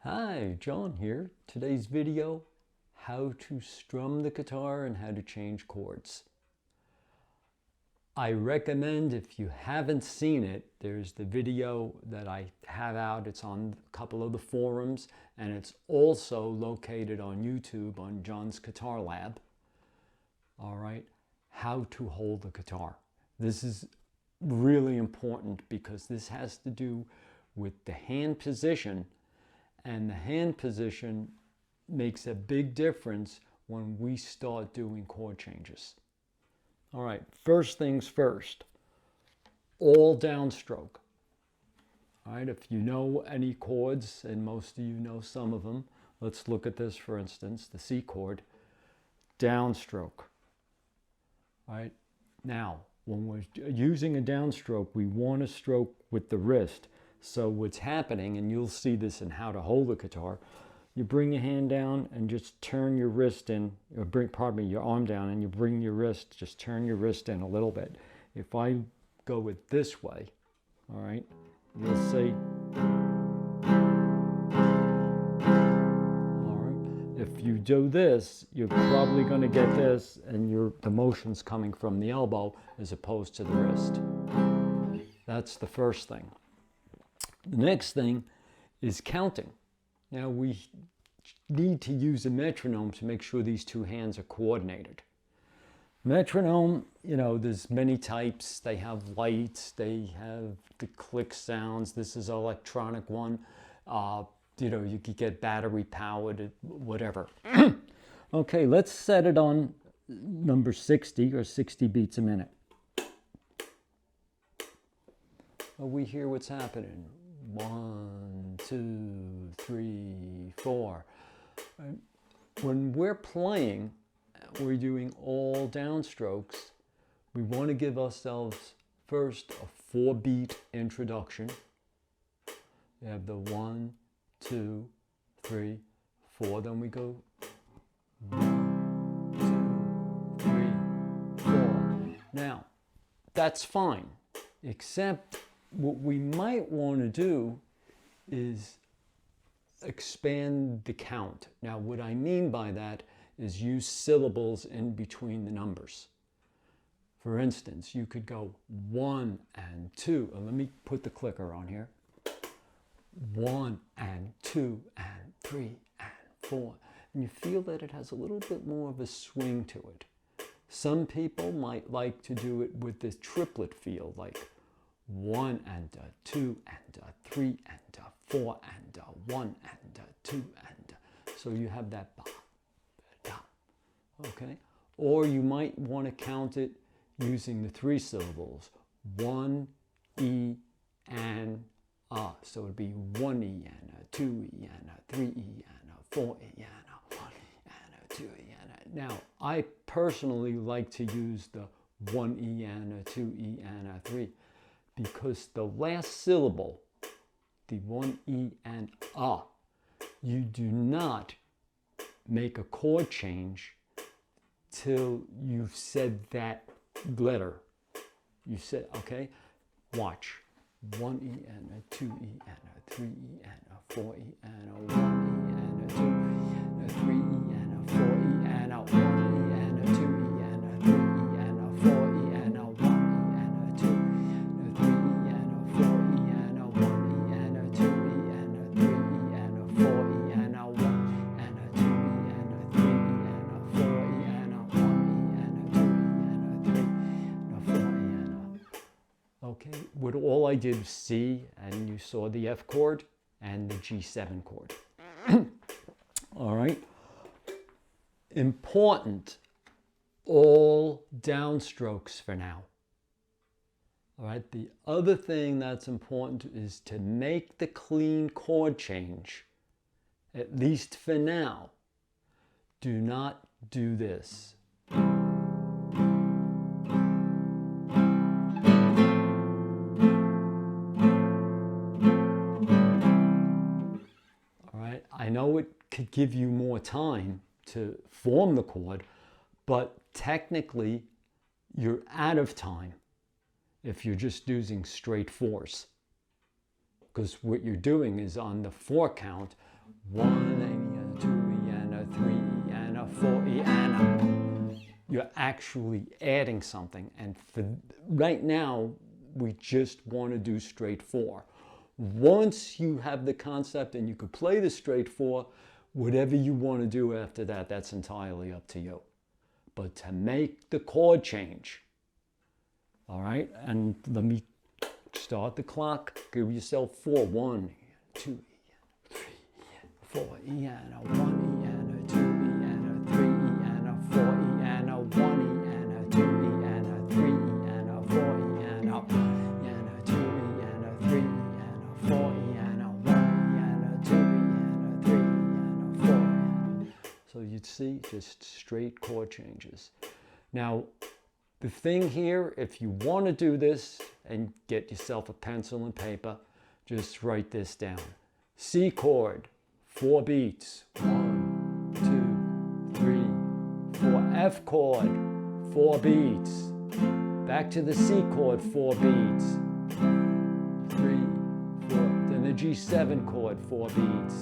Hi, John here. Today's video, how to strum the guitar and how to change chords. I recommend, if you haven't seen it, there's the video that I have out. It's on a couple of the forums, and it's also located on YouTube on John's Guitar Lab. All right, how to hold the guitar. This is really important because this has to do with the hand position, and the hand position makes a big difference when we start doing chord changes. All right, first things first, all downstroke. All right, if you know any chords, and most of you know some of them, let's look at this, for instance, the C chord, downstroke. All right, now, when we're using a downstroke, we want to stroke with the wrist. So what's happening, and you'll see this in how to hold the guitar, you bring your hand down and just turn your wrist in, or your arm down, and you bring your wrist, just turn your wrist in a little bit. If I go it this way, all right, you'll see. All right, if you do this, you're probably going to get this, and the motion's coming from the elbow as opposed to the wrist. That's the first thing. The next thing is counting. Now we need to use a metronome to make sure these two hands are coordinated. Metronome, you know, there's many types. They have lights, they have the click sounds. This is an electronic one. You know, you could get battery powered, whatever. Okay, let's set it on number 60 or 60 beats a minute. We hear what's happening. 1, 2, 3, 4. When we're playing, we're doing all downstrokes. We want to give ourselves first a 4-beat introduction. We have the 1, 2, 3, 4. Then we go 1, 2, 3, 4. Now, that's fine, except what we might want to do is expand the count. Now, what I mean by that is use syllables in between the numbers. For instance, you could go 1 and 2. Let me put the clicker on here. 1 and 2 and 3 and 4. And you feel that it has a little bit more of a swing to it. Some people might like to do it with this triplet feel, like 1 and 2 and 3 and 4 and 1 and 2 and so you have that ba, da, okay? Or you might want to count it using the 3 syllables, 1 E and so it'd be 1 E and 2 E and 3 E and 4 E and 1 E and 2 E and now I personally like to use the 1 E and 2 E and 3. Because the last syllable, the 1 E and you do not make a chord change till you've said that letter. You said, okay, watch. 1 E and 2 E and 3 E and 4 E and 1 E and 2 E and 3 E and 4 E and 1 E and 2 E and 3 E and 4 E and 1 E and 2 E. Okay, what all I did was C, and you saw the F chord and the G7 chord. All right. Important, all downstrokes for now. All right, the other thing that's important is to make the clean chord change, at least for now. Do not do this. I know it could give you more time to form the chord, but technically you're out of time if you're just using straight 4s. Because what you're doing is on the 4 count, 1 E and a 2 E and a 3 E and a 4 E and a... You're actually adding something. And for right now, we just want to do straight 4. Once you have the concept and you could play the straight 4, whatever you want to do after that, that's entirely up to you. But to make the chord change, all right, and let me start the clock. Give yourself 4. 1, 2, 3, 4, E and a 1 E and a 2 E and a 3 E and a 4 E and a 1 E and a 2 E and a 3 E and a 4 E and a 2 E and a 3 E and a 4 E and a 1 E and a 2 E and a 3 E and a 4 E. So you'd see just straight chord changes. Now, the thing here, if you want to do this and get yourself a pencil and paper, just write this down. C chord, 4 beats. 1, 2, 3, 4. F chord, 4 beats. Back to the C chord, 4 beats. 3, 4. Then the G7 chord, 4 beats.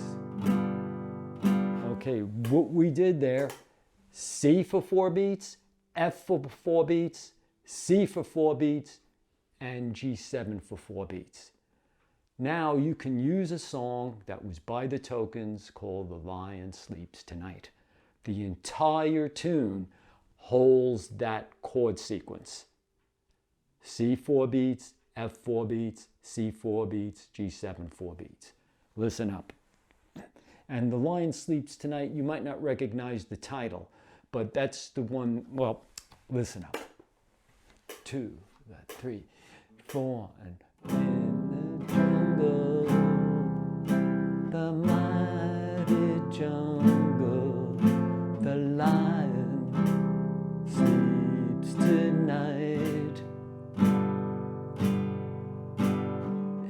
Okay, what we did there, C for 4 beats, F for 4 beats, C for 4 beats, and G7 for 4 beats. Now you can use a song that was by the Tokens called The Lion Sleeps Tonight. The entire tune holds that chord sequence. C 4 beats, F 4 beats, C 4 beats, G7 4 beats. Listen up. And The Lion Sleeps Tonight, you might not recognize the title, but that's the one, well, listen up. 2, 3, 4, and in the jungle, the mighty jungle, the lion sleeps tonight.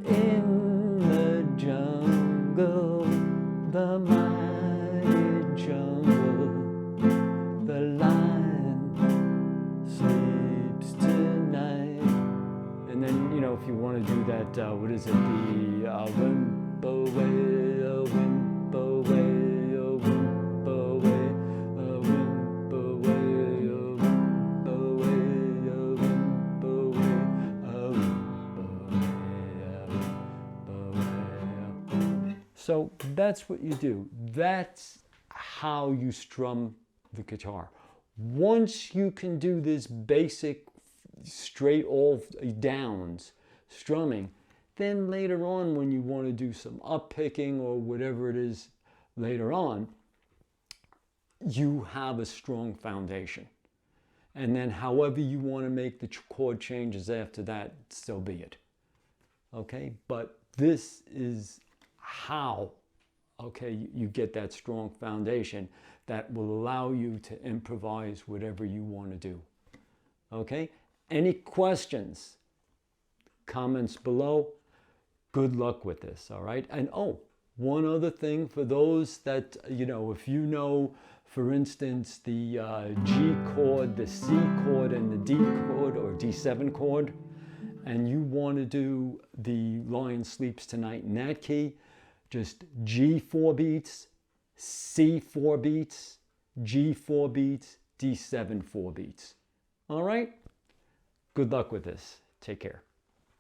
In the jungle, the mighty jungle, the lion sleeps tonight. And then, you know, if you want to do that, what is it? The wimp away, a wimp away, a wimp away, a wimp away, a wimp away, a wimp away, a wimp away, a wimp away. So that's what you do. That's how you strum the guitar. Once you can do this basic straight all downs strumming, then later on when you want to do some up picking or whatever it is later on, you have a strong foundation. And then however you want to make the chord changes after that, so be it. Okay, but this is how, okay, you get that strong foundation that will allow you to improvise whatever you want to do. Okay, any questions, comments below? Good luck with this, all right? And oh, one other thing for those that, you know, if you know, for instance, the G chord, the C chord, and the D chord or D7 chord, and you want to do the Lion Sleeps Tonight in that key, just G 4 beats, C 4 beats, G 4 beats, D7 4 beats. All right? Good luck with this. Take care.